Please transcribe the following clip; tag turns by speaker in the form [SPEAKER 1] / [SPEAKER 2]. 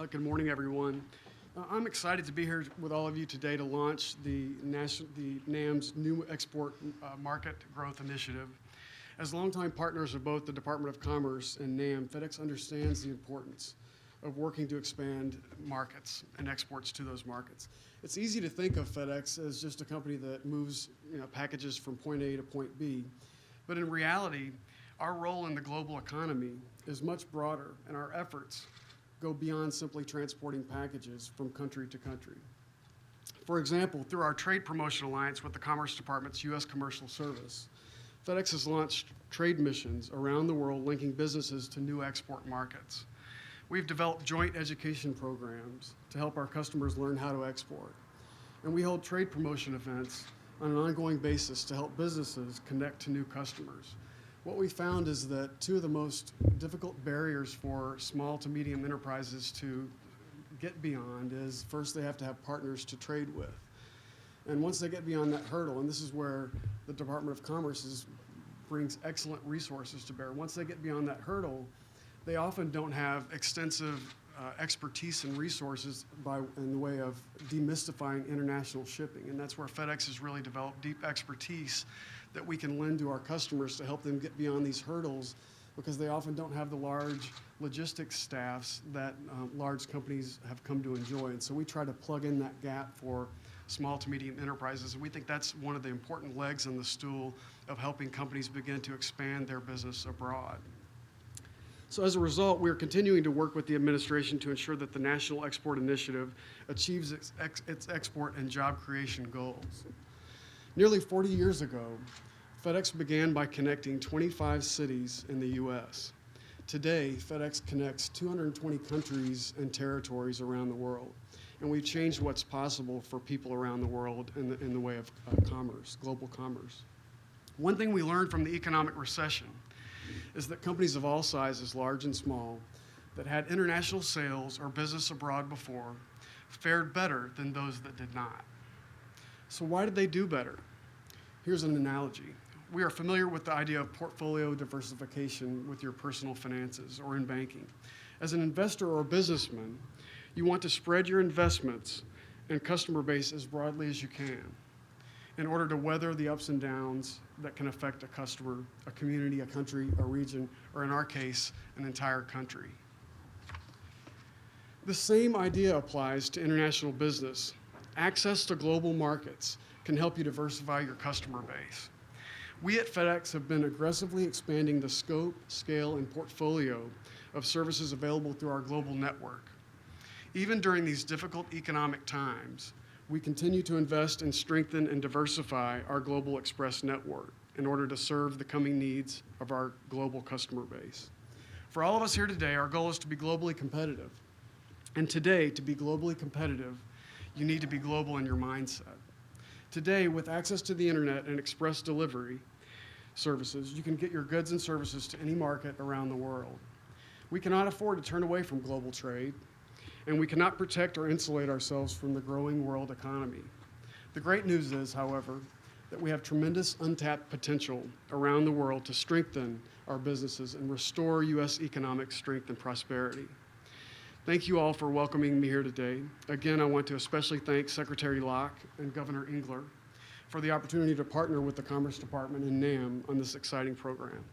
[SPEAKER 1] Good morning, everyone. I'm excited to be here with all of you today to launch the NAM's new export market growth initiative. As longtime partners of both the Department of Commerce and NAM, FedEx understands the importance of working to expand markets and exports to those markets. It's easy to think of FedEx as just a company that moves packages from point A to point B, but in reality, our role in the global economy is much broader, and our efforts go beyond simply transporting packages from country to country. For example, through our Trade Promotion Alliance with the Commerce Department's U.S. Commercial Service, FedEx has launched trade missions around the world linking businesses to new export markets. We've developed joint education programs to help our customers learn how to export. And we hold trade promotion events on an ongoing basis to help businesses connect to new customers. What we found is that two of the most difficult barriers for small to medium enterprises to get beyond is first they have to have partners to trade with. And once they get beyond that hurdle, and this is where the Department of Commerce brings excellent resources to bear, once they get beyond that hurdle, they often don't have extensive expertise and resources in the way of demystifying international shipping. And that's where FedEx has really developed deep expertise that we can lend to our customers to help them get beyond these hurdles, because they often don't have the large logistics staffs that large companies have come to enjoy. And so we try to plug in that gap for small to medium enterprises. And we think that's one of the important legs in the stool of helping companies begin to expand their business abroad. So as a result, we're continuing to work with the administration to ensure that the National Export Initiative achieves its export and job creation goals. Nearly 40 years ago, FedEx began by connecting 25 cities in the U.S. Today, FedEx connects 220 countries and territories around the world, and we've changed what's possible for people around the world in the way of commerce, global commerce. One thing we learned from the economic recession is that companies of all sizes, large and small, that had international sales or business abroad before fared better than those that did not. So why did they do better? Here's an analogy. We are familiar with the idea of portfolio diversification with your personal finances or in banking. As an investor or a businessman, you want to spread your investments and customer base as broadly as you can in order to weather the ups and downs that can affect a customer, a community, a country, a region, or in our case, an entire country. The same idea applies to international business. Access to global markets can help you diversify your customer base. We at FedEx have been aggressively expanding the scope, scale, and portfolio of services available through our global network. Even during these difficult economic times, we continue to invest and strengthen and diversify our global express network in order to serve the coming needs of our global customer base. For all of us here today, our goal is to be globally competitive. And today, to be globally competitive, you need to be global in your mindset. Today, with access to the internet and express delivery services, you can get your goods and services to any market around the world. We cannot afford to turn away from global trade, and we cannot protect or insulate ourselves from the growing world economy. The great news is, however, that we have tremendous untapped potential around the world to strengthen our businesses and restore U.S. economic strength and prosperity. Thank you all for welcoming me here today. Again, I want to especially thank Secretary Locke and Governor Engler for the opportunity to partner with the Commerce Department and NAM on this exciting program.